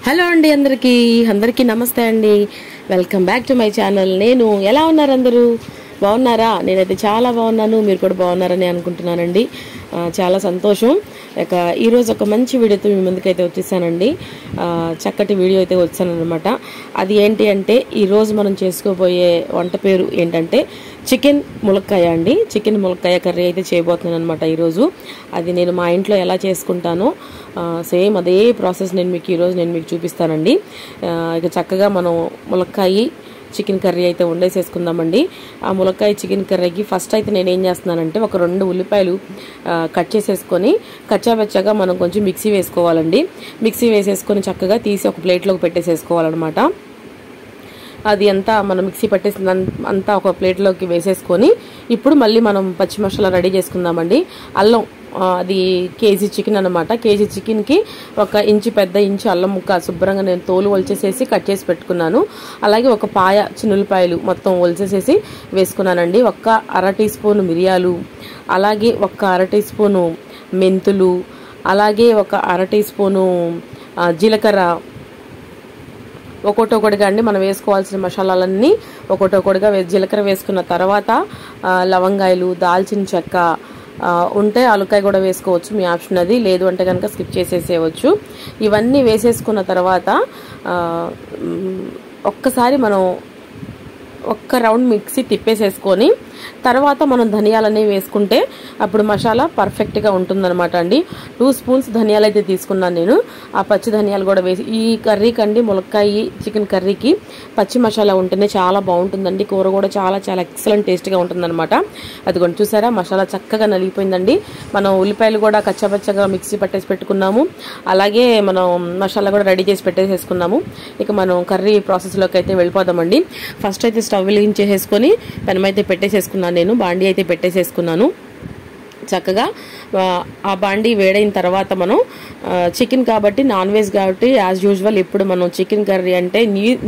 Hello అండి, అందరికీ నమస్తే అండి. Welcome back to my channel. నేను ఎలా ఉన్నారు? అందరూ బాగున్నారా? నేనైతే చాలా బాగున్నాను. మీరు కూడా బాగున్నారని అనుకుంటున్నానండి. చాలా సంతోషం. ఈరోజు ఒక మంచి వీడియోతో మీ ముందుకైతే వచ్చేసానండి. చక్కటి వీడియో అయితే వచ్చానమాట. అది ఏంటి అంటే, ఈరోజు మనం చేసుకోబోయే వంట పేరు ఏంటంటే చికెన్ ములక్కాయ అండి. చికెన్ ములక్కాయ కర్రీ అయితే చేయబోతున్నాను అనమాట ఈరోజు. అది నేను మా ఇంట్లో ఎలా చేసుకుంటానో సేమ్ అదే ప్రాసెస్ ఈరోజు నేను మీకు చూపిస్తానండి. ఇక చక్కగా మనం ములక్కాయ చికెన్ కర్రీ అయితే వండేసేసుకుందామండి. ఆ ములక్కాయ చికెన్ కర్రీకి ఫస్ట్ అయితే నేను ఏం చేస్తున్నానంటే, ఒక 2 ఉల్లిపాయలు కట్ చేసేసుకొని కచ్చాబెచ్చగా మనం కొంచెం మిక్సీ వేసుకోవాలండి. మిక్సీ వేసేసుకొని చక్కగా తీసి ఒక ప్లేట్లోకి పెట్టేసేసుకోవాలన్నమాట. అది అంతా మనం మిక్సీ పట్టేసిన అంతా ఒక ప్లేట్లోకి వేసేసుకొని ఇప్పుడు మళ్ళీ మనం పచ్చి మసాలా రెడీ చేసుకుందామండి. అల్లం, అది కేజీ చికెన్ అనమాట. కేజీ చికెన్కి 1 ఇంచు పెద్ద ఇంచు అల్లం ముక్క శుభ్రంగా నేను తోలు ఒలిచేసేసి కట్ చేసి పెట్టుకున్నాను. అలాగే ఒక పాయ చిన్నులపాయలు మొత్తం ఒలిచేసేసి వేసుకున్నానండి. 1 అర టీ స్పూన్ మిరియాలు, అలాగే 1 అర టీ స్పూను మెంతులు, అలాగే 1 అర టీ స్పూను జీలకర్ర. ఒక్కొక్కటిగా అండి మనం వేసుకోవాల్సిన మసాలాలన్నీ ఒక్కొక్కటిగా జీలకర్ర వేసుకున్న తర్వాత లవంగాయలు, దాల్చిన చెక్క, ఉంటే ఆలుకాయ కూడా వేసుకోవచ్చు, మీ ఆప్షన్ అది. లేదు అంటే కనుక స్కిప్ చేసేసేయవచ్చు. ఇవన్నీ వేసేసుకున్న తర్వాత ఒక్కసారి మనం 1 రౌండ్ మిక్సీ తిప్పేసేసుకొని తర్వాత మనం ధనియాలు అనేవి వేసుకుంటే అప్పుడు మసాలా పర్ఫెక్ట్గా ఉంటుందన్నమాట అండి. 2 స్పూన్స్ ధనియాలు అయితే తీసుకున్నాను నేను. ఆ పచ్చి ధనియాలు కూడా వేసి, ఈ కర్రీకి అండి ములక్కాయ చికెన్ కర్రీకి పచ్చి మసాలా ఉంటేనే చాలా బాగుంటుందండి. కూర కూడా చాలా చాలా ఎక్సలెంట్ టేస్ట్గా ఉంటుందన్నమాట. అదిగోండి చూసారా, మసాలా చక్కగా నలిగిపోయిందండి. మనం ఉల్లిపాయలు కూడా కచ్చాపచ్చగా మిక్సీ పట్టేసి పెట్టుకున్నాము. అలాగే మనం మసాలా కూడా రెడీ చేసి పెట్టేసేసుకున్నాము. ఇక మనం కర్రీ ప్రాసెస్లోకి అయితే వెళ్ళిపోదామండి. ఫస్ట్ అయితే స్టవ్ వెలిగించేసేసుకొని పెనం అయితే పెట్టేసేసుకున్నాను. నేను బాండీ అయితే పెట్టేసేసుకున్నాను. చక్కగా ఆ బాండీ వేడైన తర్వాత మనం చికెన్ కాబట్టి, నాన్ వెజ్ కాబట్టి యాజ్ యూజువల్ ఇప్పుడు మనం చికెన్ కర్రీ అంటే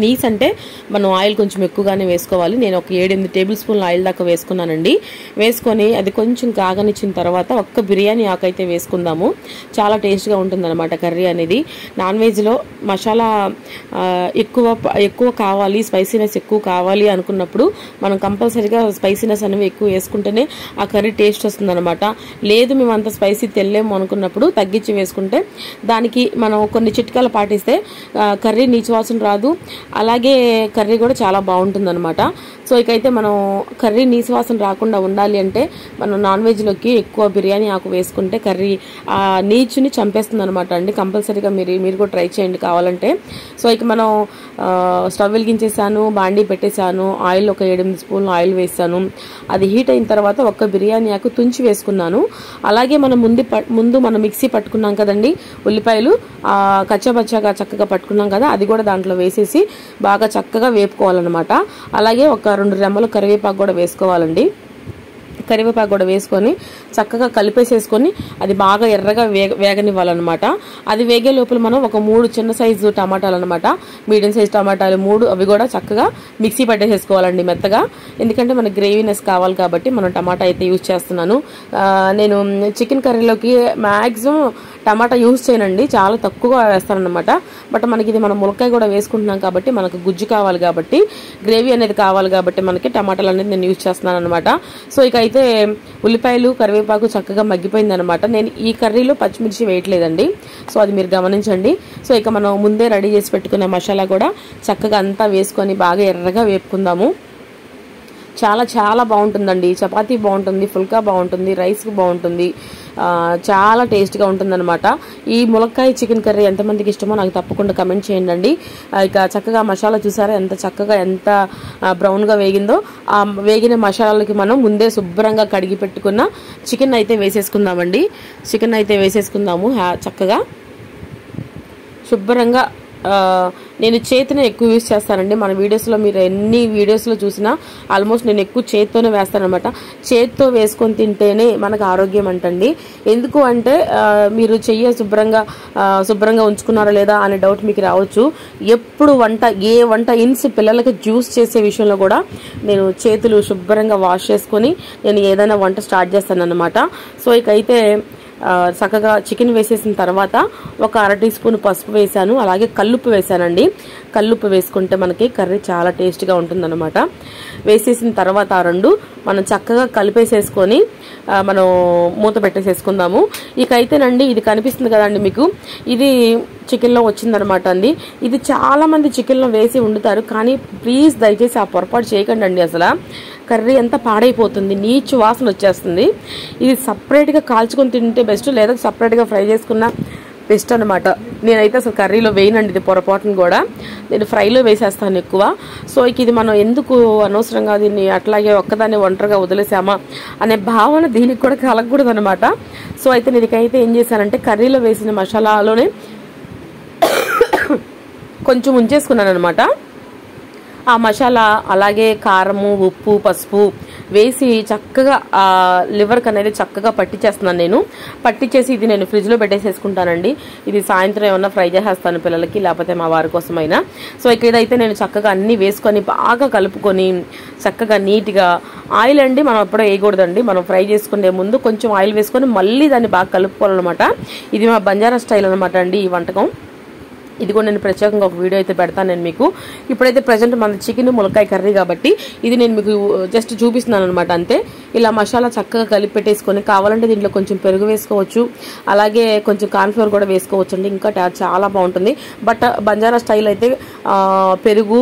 నీస్ అంటే మనం ఆయిల్ కొంచెం ఎక్కువగానే వేసుకోవాలి. నేను ఒక 7-8 టేబుల్ స్పూన్ల ఆయిల్ దాకా వేసుకున్నానండి. వేసుకొని అది కొంచెం కాగనిచ్చిన తర్వాత 1 బిర్యానీ ఆకు అయితే వేసుకుందాము. చాలా టేస్ట్గా ఉంటుందన్నమాట కర్రీ అనేది. నాన్ వెజ్లో మసాలా ఎక్కువ కావాలి, స్పైసీనెస్ ఎక్కువ కావాలి అనుకున్నప్పుడు మనం కంపల్సరీగా స్పైసీనెస్ అనేవి ఎక్కువ వేసుకుంటేనే ఆ కర్రీ టేస్ట్ వస్తుందన్నమాట. లేదు మేము అంత స్పైసీ తెల్లేము అనుకున్నప్పుడు తగ్గించి వేసుకుంటే, దానికి మనం కొన్ని చిట్కాలు పాటిస్తే కర్రీ నీచు వాసన రాదు. అలాగే కర్రీ కూడా చాలా బాగుంటుందన్నమాట. సో ఇకైతే మనం కర్రీ నీచు వాసన రాకుండా ఉండాలి అంటే మనం నాన్ వెజ్లోకి ఎక్కువ బిర్యానీ ఆకు వేసుకుంటే కర్రీ ఆ నీచుని చంపేస్తుంది అనమాట అండి. కంపల్సరీగా మీరు కూడా ట్రై చేయండి కావాలంటే. సో ఇక మనం స్టవ్ వెలిగించేసాను, బాండీ పెట్టేశాను, ఆయిల్ ఒక 7-8 స్పూన్లు ఆయిల్ వేసాను. అది హీట్ అయిన తర్వాత 1 బిర్యానీ ఆకు తుంచి వేసుకున్నాను. అలాగే మనం ముందు మనం మిక్సీ పట్టుకున్నాం కదండి ఉల్లిపాయలు, కచ్చబచ్చగా చక్కగా పట్టుకున్నాం కదా, అది కూడా దాంట్లో వేసేసి బాగా చక్కగా వేపుకోవాలన్నమాట. అలాగే ఒక 2 రెమ్మలు కరివేపాకు కూడా వేసుకోవాలండి. కరివేపాకు కూడా వేసుకొని చక్కగా కలిపేసేసుకొని అది బాగా ఎర్రగా వేగనివ్వాలన్నమాట. అది వేగే లోపల మనం ఒక 3 చిన్న సైజు టమాటాలు అనమాట, మీడియం సైజు టమాటాలు 3, అవి కూడా చక్కగా మిక్సీ పట్టేసేసుకోవాలండి మెత్తగా. ఎందుకంటే మనకి గ్రేవీనెస్ కావాలి కాబట్టి మనం టమాటా అయితే యూజ్ చేస్తున్నాను. నేను చికెన్ కర్రీలోకి మ్యాక్సిమం టమాటా యూజ్ చేయనండి, చాలా తక్కువగా వేస్తానన్నమాట. బట్ మనకి ఇది మనం ములక్కాయ కూడా వేసుకుంటున్నాం కాబట్టి మనకు గుజ్జు కావాలి కాబట్టి, గ్రేవీ అనేది కావాలి కాబట్టి మనకి టమాటాలు అనేది నేను యూజ్ చేస్తున్నాను అనమాట. సో ఇక అయితే ఉల్లిపాయలు కరివేపాకు చక్కగా మగ్గిపోయింది అనమాట. నేను ఈ కర్రీలో పచ్చిమిర్చి వేయట్లేదండి, సో అది మీరు గమనించండి. సో ఇక మనం ముందే రెడీ చేసి పెట్టుకున్న మసాలా కూడా చక్కగా అంతా వేసుకొని బాగా ఎర్రగా వేపుకుందాము. చాలా చాలా బాగుంటుందండి. చపాతీ బాగుంటుంది, ఫుల్కా బాగుంటుంది, రైస్కి బాగుంటుంది, చాలా టేస్ట్గా ఉంటుందన్నమాట. ఈ ములక్కాయ చికెన్ కర్రీ ఎంతమందికి ఇష్టమో నాకు తప్పకుండా కమెంట్ చేయండి. ఇక చక్కగా మసాలా చూసారా ఎంత చక్కగా ఎంత బ్రౌన్గా వేగిందో. ఆ వేగిన మసాలాలకి మనం ముందే శుభ్రంగా కడిగి పెట్టుకున్న చికెన్ అయితే వేసేసుకుందామండి. చికెన్ అయితే వేసేసుకుందాము చక్కగా శుభ్రంగా. నేను చేతినే ఎక్కువ యూజ్ చేస్తానండి. మన వీడియోస్లో మీరు ఎన్ని వీడియోస్లో చూసినా ఆల్మోస్ట్ నేను ఎక్కువ చేతితోనే వేస్తానమాట. చేతితో వేసుకొని తింటేనే మనకు ఆరోగ్యం అంటండి. ఎందుకు అంటే మీరు చెయ్యి శుభ్రంగా ఉంచుకున్నారా లేదా అనే డౌట్ మీకు రావచ్చు. ఎప్పుడు ఏ వంట ఇన్స్ పిల్లలకి జ్యూస్ చేసే విషయంలో కూడా నేను చేతులు శుభ్రంగా వాష్ చేసుకొని నేను ఏదైనా వంట స్టార్ట్ చేస్తాను అనమాట. సో ఇకైతే చక్కగా చికెన్ వేసేసిన తర్వాత ఒక 1/2 టీ స్పూన్ పసుపు వేసాను, అలాగే కల్లుప్పు వేసానండి. కల్లుప్పు వేసుకుంటే మనకి కర్రీ చాలా టేస్ట్గా ఉంటుందన్నమాట. వేసేసిన తర్వాత ఆ రెండు మనం చక్కగా కలిపేసేసుకొని మనం మూత పెట్టేసేసుకుందాము. ఇక అయితేనండి ఇది కనిపిస్తుంది కదండి మీకు, ఇది చికెన్లో వచ్చిందనమాట అండి. ఇది చాలా మంది చికెన్లో వేసి వండుతారు, కానీ ప్లీజ్ దయచేసి ఆ పొరపాటు చేయకండి అండి. అసలు కర్రీ అంతా పాడైపోతుంది, నీచు వాసన వచ్చేస్తుంది. ఇది సపరేట్గా కాల్చుకొని తింటే బెస్ట్, లేదా సపరేట్గా ఫ్రై చేసుకున్న బెస్ట్ అనమాట. నేనైతే అసలు కర్రీలో వేయనండి, ఇది పొరపాటును కూడా నేను ఫ్రైలో వేసేస్తాను ఎక్కువ. సో ఇక ఇది మనం ఎందుకు అనవసరంగా దీన్ని అట్లాగే ఒక్కదాన్ని ఒంటరిగా వదిలేసామా అనే భావన దీనికి కూడా కలగకూడదు అనమాట. సో అయితే నేనైతే ఏం చేశానంటే కర్రీలో వేసిన మసాలాలోనే కొంచెం ఉంచేసుకున్నాను అనమాట. ఆ మసాలా అలాగే కారము, ఉప్పు, పసుపు వేసి చక్కగా ఆ లివర్కి అనేది చక్కగా పట్టించేస్తున్నాను నేను. పట్టించేసి ఇది నేను ఫ్రిడ్జ్లో పెట్టేసేసుకుంటానండి. ఇది సాయంత్రం ఏమన్నా ఫ్రై చేసేస్తాను పిల్లలకి, లేకపోతే మా వారి కోసమైనా. సో ఇదైతే నేను చక్కగా అన్నీ వేసుకొని బాగా కలుపుకొని చక్కగా నీట్గా ఆయిల్ అండి మనం ఎప్పుడో వేయకూడదండి. మనం ఫ్రై చేసుకునే ముందు కొంచెం ఆయిల్ వేసుకొని మళ్ళీ దాన్ని బాగా కలుపుకోవాలన్నమాట. ఇది మా బంజారా స్టైల్ అనమాట అండి ఈ వంటకం. ఇది కూడా నేను ప్రత్యేకంగా ఒక వీడియో అయితే పెడతాను నేను మీకు. ఇప్పుడైతే ప్రజెంట్ మన చికెన్ ములక్కాయ కర్రీ కాబట్టి ఇది నేను మీకు జస్ట్ చూపిస్తున్నాను అనమాట అంతే. ఇలా మసాలా చక్కగా కలిపి పెట్టేసుకొని కావాలంటే దీంట్లో కొంచెం పెరుగు వేసుకోవచ్చు, అలాగే కొంచెం కార్న్ఫ్లోర్ కూడా వేసుకోవచ్చు అండి, ఇంకా చాలా బాగుంటుంది. బట్ బంజారా స్టైల్ అయితే పెరుగు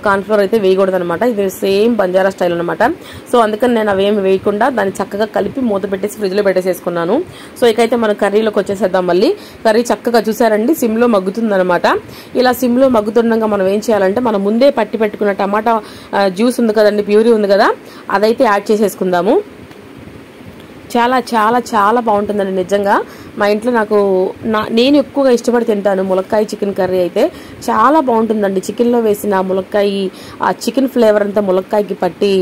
కార్న్ఫ్లోర్ అయితే వేయకూడదు అనమాట. ఇది సేమ్ బంజారా స్టైల్ అనమాట. సో అందుకని నేను అవేమి వేయకుండా దాన్ని చక్కగా కలిపి మూత పెట్టేసి ఫ్రిడ్జ్లో పెట్టేసేసుకున్నాను. సో ఇకైతే మనం కర్రీలోకి వచ్చేసేద్దాం. మళ్ళీ కర్రీ చక్కగా చూసారండి సిమ్లో మగ్గుతుంది అనమాట. ఇలా సిమ్లో మగ్గుతుండగా మనం ఏం చేయాలంటే మనం ముందే పట్టి పెట్టుకున్న టమాటా జ్యూస్ ఉంది కదండి, ప్యూరీ ఉంది కదా, అదైతే యాడ్ చేసేసుకుందాము. చాలా చాలా చాలా బాగుంటుందండి నిజంగా. మా ఇంట్లో నేను ఎక్కువగా ఇష్టపడి తింటాను ములక్కాయ చికెన్ కర్రీ అయితే చాలా బాగుంటుందండి. చికెన్లో వేసిన ములక్కాయ ఆ చికెన్ ఫ్లేవర్ అంతా ములక్కాయకి పట్టి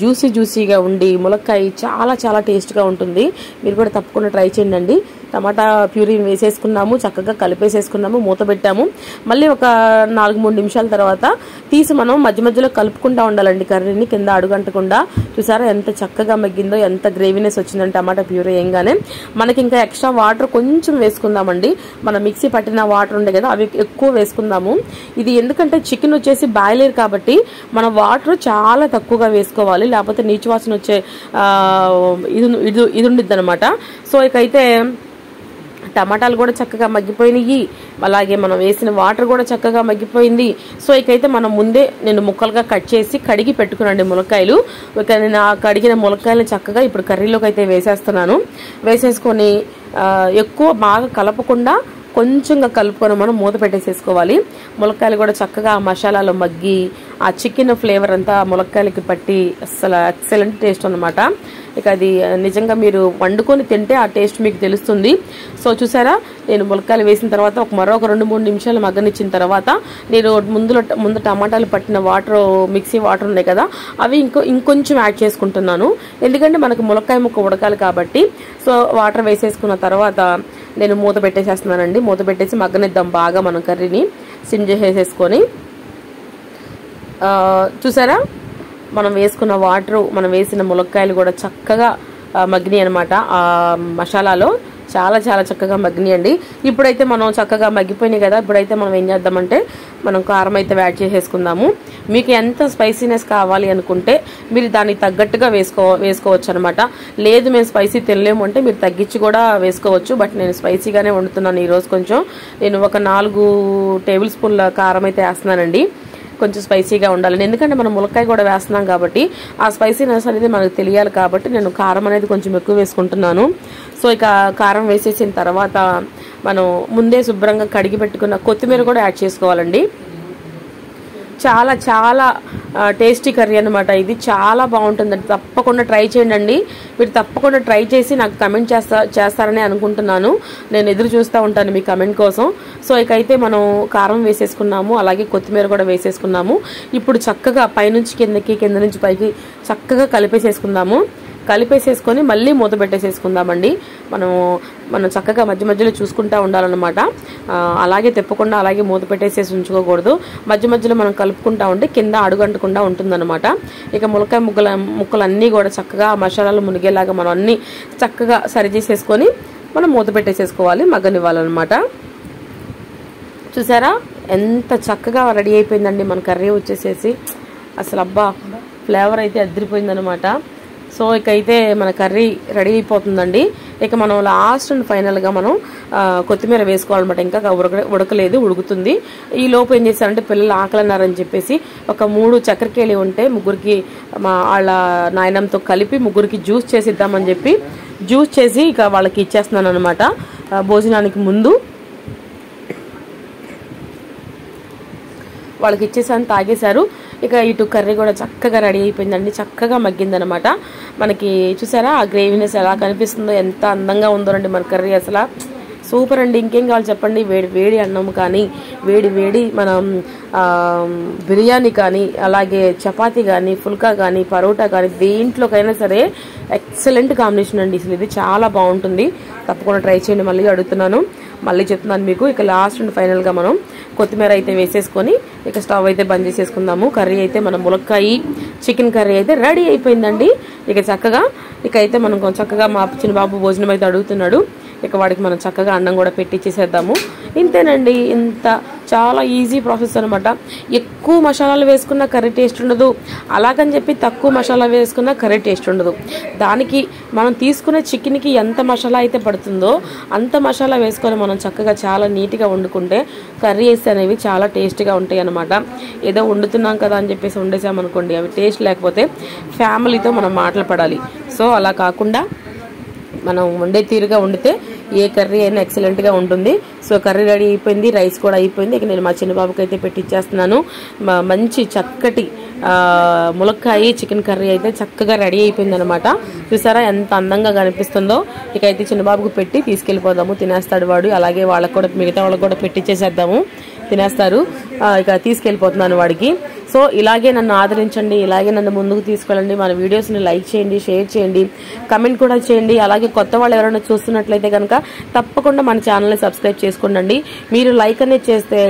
జ్యూసీగా ఉండి ములక్కాయ చాలా చాలా టేస్ట్గా ఉంటుంది. మీరు కూడా తప్పకుండా ట్రై చేయండి. టమాటా ప్యూరీని వేసేసుకున్నాము, చక్కగా కలిపేసేసుకున్నాము, మూత పెట్టాము. మళ్ళీ ఒక 4-3 నిమిషాల తర్వాత తీసి మనం మధ్య మధ్యలో కలుపుకుంటూ ఉండాలండి కర్రీని, కింద అడుగంటకుండా. చూసారా ఎంత చక్కగా మగ్గిందో, ఎంత గ్రేవీనెస్ వచ్చిందంటే టమాటా ప్యూరీ వేయంగానే. మనకి ఇంకా ఎక్స్ట్రా వాటర్ కొంచెం వేసుకుందామండి. మనం మిక్సీ పట్టిన వాటర్ ఉండే కదా అవి ఎక్కువ వేసుకుందాము. ఇది ఎందుకంటే చికెన్ వచ్చేసి బాయిలర్ కాబట్టి మన వాటర్ చాలా తక్కువగా వేసుకోవాలి, లేకపోతే నీచు వాసన వచ్చే ఇది ఉండిద్ది అనమాట. సో ఇకైతే టమాటాలు కూడా చక్కగా మగ్గిపోయినాయి, అలాగే మనం వేసిన వాటర్ కూడా చక్కగా మగ్గిపోయింది. సో ఇకైతే మనం ముందే నేను ముక్కలుగా కట్ చేసి కడిగి పెట్టుకున్నాండి ములక్కాయలు. ఇక నేను ఆ కడిగిన ములక్కాయలను చక్కగా ఇప్పుడు కర్రీలోకి అయితే వేసేస్తున్నాను. వేసేసుకొని ఎక్కువ బాగా కలపకుండా కొంచెంగా కలుపుకొని మనం మూత పెట్టేసేసుకోవాలి. ములక్కాయలు కూడా చక్కగా ఆ మసాలాలో మగ్గి ఆ చికెన్ ఫ్లేవర్ అంతా ములక్కాయలకి పట్టి అసలు ఎక్సలెంట్ టేస్ట్ అనమాట. ఇక అది నిజంగా మీరు వండుకొని తింటే ఆ టేస్ట్ మీకు తెలుస్తుంది. సో చూసారా, నేను ములక్కాయలు వేసిన తర్వాత మరొక 2-3 నిమిషాలు మగ్గనిచ్చిన తర్వాత నేను ముందు టమాటాలు పట్టిన వాటర్, మిక్సీ వాటర్ ఉన్నాయి కదా అవి ఇంకొంచెం యాడ్ చేసుకుంటున్నాను. ఎందుకంటే మనకు ములక్కాయ ముక్క ఉడకాలి కాబట్టి. సో వాటర్ వేసేసుకున్న తర్వాత నేను మూత పెట్టేసేస్తున్నానండి. మూత పెట్టేసి మగ్గనిద్దాం బాగా మనం కర్రీని సిమ్ చేసేసుకొని. చూసారా, మనం వేసుకున్న వాటర్, మనం వేసిన ములక్కాయలు కూడా చక్కగా మగ్గినాయి అనమాట ఆ మసాలాలో. చాలా చాలా చక్కగా మగ్గినాయండి. ఇప్పుడైతే మనం చక్కగా మగ్గిపోయినాయి కదా, ఇప్పుడైతే మనం ఏం చేద్దామంటే మనం కారం అయితే యాడ్ చేసేసుకుందాము. మీకు ఎంత స్పైసీనెస్ కావాలి అనుకుంటే మీరు దానికి తగ్గట్టుగా వేసుకోవచ్చు అనమాట. లేదు మేము స్పైసీ తినలేము అంటే మీరు తగ్గించి కూడా వేసుకోవచ్చు. బట్ నేను స్పైసీగానే వండుతున్నాను ఈరోజు. కొంచెం నేను ఒక 4 టేబుల్ స్పూన్ల కారం అయితే వేస్తున్నానండి. కొంచెం స్పైసీగా ఉండాలని, ఎందుకంటే మనం ములక్కాయ కూడా వేస్తున్నాం కాబట్టి ఆ స్పైసీనెస్ అనేది మనకు తెలియాలి కాబట్టి నేను కారం అనేది కొంచెం ఎక్కువ వేసుకుంటున్నాను. సో ఇక కారం వేసేసిన తర్వాత మనం ముందే శుభ్రంగా కడిగి పెట్టుకున్న కొత్తిమీర కూడా యాడ్ చేసుకోవాలండి. చాలా చాలా టేస్టీ కర్రీ అనమాట. ఇది చాలా బాగుంటుందండి, తప్పకుండా ట్రై చేయండి. మీరు తప్పకుండా ట్రై చేసి నాకు కమెంట్ చేస్తారని అనుకుంటున్నాను. నేను ఎదురు చూస్తూ ఉంటాను మీ కమెంట్ కోసం. సో ఇకైతే మనం కారం వేసేసుకున్నాము, అలాగే కొత్తిమీర కూడా వేసేసుకున్నాము. ఇప్పుడు చక్కగా పైనుంచి కిందకి, కింద నుంచి పైకి చక్కగా కలిపేసేసుకొని మళ్ళీ మూత పెట్టేసేసుకుందామండి. మనం చక్కగా మధ్య మధ్యలో చూసుకుంటూ ఉండాలన్నమాట. అలాగే తిప్పకుండా అలాగే మూత పెట్టేసేసి ఉంచుకోకూడదు. మధ్య మధ్యలో మనం కలుపుకుంటా ఉంటే కింద అడుగంటకుండా ఉంటుందన్నమాట. ఇక ములక్కాయ ముక్కలన్నీ కూడా చక్కగా మసాలాలు మునిగేలాగా మనం అన్నీ చక్కగా సరి చేసేసుకొని మనం మూత పెట్టేసేసుకోవాలి, మగ్గనివ్వాలన్నమాట. చూసారా ఎంత చక్కగా రెడీ అయిపోయిందండి మన కర్రీ వచ్చేసేసి. అసలు అబ్బా ఫ్లేవర్ అయితే అదిరిపోయిందనమాట. సో ఇక అయితే మన కర్రీ రెడీ అయిపోతుందండి. ఇక మనం లాస్ట్ అండ్ ఫైనల్గా మనం కొత్తిమీర వేసుకోవాలన్నమాట. ఇంకా ఉడకలేదు, ఉడుకుతుంది. ఈ లోపు ఏం చేశారంటే పిల్లలు ఆకలన్నారని చెప్పేసి ఒక 3 చక్కెరకేళి ఉంటే ముగ్గురికి వాళ్ళ నాయనంతో కలిపి ముగ్గురికి జ్యూస్ చేసి ఇద్దామని చెప్పి జ్యూస్ చేసి ఇక వాళ్ళకి ఇచ్చేస్తున్నాను అనమాట. భోజనానికి ముందు వాళ్ళకి ఇచ్చేసాను, తాగేశారు. ఇక ఇటు కర్రీ కూడా చక్కగా రెడీ అయిపోయిందండి, చక్కగా మగ్గిందనమాట. మనకి చూసారా ఆ గ్రేవీనెస్ ఎలా కనిపిస్తుందో, ఎంత అందంగా ఉందో అండి మన కర్రీ. అసలు సూపర్ అండి. ఇంకేం కావాలి చెప్పండి. వేడి వేడి అన్నం కానీ, వేడి వేడి మనం బిర్యానీ కానీ, అలాగే చపాతీ కానీ, ఫుల్కా కానీ, పరోటా కానీ, దేంట్లోకైనా సరే ఎక్సలెంట్ కాంబినేషన్ అండి. అసలు ఇది చాలా బాగుంటుంది. తప్పకుండా ట్రై చేయండి. మళ్ళీ అడుగుతున్నాను, మళ్ళీ చెప్తున్నాను మీకు. ఇక లాస్ట్ అండ్ ఫైనల్గా మనం కొత్తిమీర అయితే వేసేసుకొని ఇక స్టవ్ అయితే బంద్ చేసేసుకుందాము. కర్రీ అయితే మన ములక్కాయ చికెన్ కర్రీ అయితే రెడీ అయిపోయిందండి. ఇక చక్కగా అయితే మనం చక్కగా మా చిన్న బాబు భోజనం అయితే అడుగుతున్నాడు. ఇక వాడికి మనం చక్కగా అన్నం కూడా పెట్టించేసేద్దాము. ఇంతేనండి, ఇంత చాలా ఈజీ ప్రాసెస్ అనమాట. ఎక్కువ మసాలాలు వేసుకున్న కర్రీ టేస్ట్ ఉండదు, అలాగని చెప్పి తక్కువ మసాలా వేసుకున్న కర్రీ టేస్ట్ ఉండదు. దానికి మనం తీసుకునే చికెన్కి ఎంత మసాలా అయితే పడుతుందో అంత మసాలా వేసుకొని మనం చక్కగా చాలా నీట్గా వండుకుంటే కర్రీస్ అనేవి చాలా టేస్ట్గా ఉంటాయి అన్నమాట. ఏదో వండుతున్నాం కదా అని చెప్పేసి వండేసామనుకోండి, అవి టేస్ట్ లేకపోతే ఫ్యామిలీతో మనం మాటలు పడాలి. సో అలా కాకుండా మనం వండే తీరుగా వండితే ఏ కర్రీ అయినా ఎక్సలెంట్గా ఉంటుంది. సో కర్రీ రెడీ అయిపోయింది, రైస్ కూడా అయిపోయింది. ఇక నేను మా చిన్నబాబుకి అయితే పెట్టిచ్చేస్తున్నాను. మంచి చక్కటి ములక్కాయ చికెన్ కర్రీ అయితే చక్కగా రెడీ అయిపోయింది అనమాట. చూసారా ఎంత అందంగా కనిపిస్తుందో. ఇక అయితే చిన్నబాబుకు పెట్టి తీసుకెళ్ళిపోదాము, తినేస్తాడు వాడు. అలాగే వాళ్ళకు కూడా మిగతా వాళ్ళకు కూడా పెట్టించేసేద్దాము, తినేస్తారు. ఇక తీసుకెళ్ళిపోతున్నాను వాడికి. సో ఇలాగే నన్ను ఆదరించండి, ఇలాగే నన్ను ముందుకు తీసుకెళ్ళండి. మన వీడియోస్ని లైక్ చేయండి, షేర్ చేయండి, కమెంట్ కూడా చేయండి. అలాగే కొత్త వాళ్ళు ఎవరైనా చూస్తున్నట్లయితే కనుక తప్పకుండా మన ఛానల్ని సబ్స్క్రైబ్ చేసుకోండి. మీరు లైక్ అనేది చేస్తే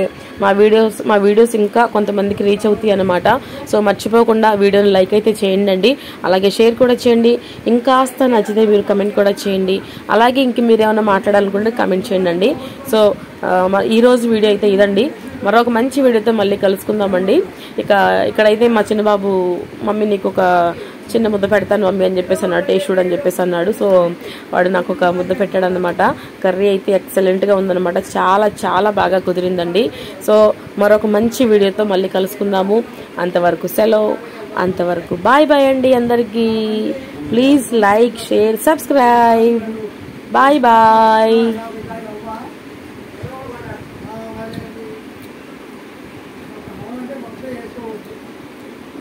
మా వీడియోస్ ఇంకా కొంతమందికి రీచ్ అవుతాయి అన్నమాట. సో మర్చిపోకుండా వీడియోని లైక్ అయితే చేయండి. అలాగే షేర్ కూడా చేయండి. ఇంకాస్త నచ్చితే మీరు కమెంట్ కూడా చేయండి. అలాగే ఇంక మీరు ఏమైనా మాట్లాడాలనుకుంటే కమెంట్ చేయండి. సో ఈరోజు వీడియో అయితే ఇదండి. మరొక మంచి వీడియోతో మళ్ళీ కలుసుకుందామండి. ఇక్కడైతే మా చిన్నబాబు మమ్మీ నీకు ఒక చిన్న ముద్ద పెడతాను మమ్మీ అని చెప్పేసి అన్నాడు, టేస్ట్ చూడని చెప్పేసి అన్నాడు. సో వాడు నాకు ఒక ముద్ద పెట్టాడు అనమాట. కర్రీ అయితే ఎక్సలెంట్గా ఉందన్నమాట, చాలా చాలా బాగా కుదిరిందండి. సో మరొక మంచి వీడియోతో మళ్ళీ కలుసుకుందాము. అంతవరకు సెలవు, అంతవరకు బాయ్ బాయ్ అండి అందరికీ. Please like, share, subscribe. Bye bye.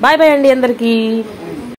Bye bye అండి అందరికీ.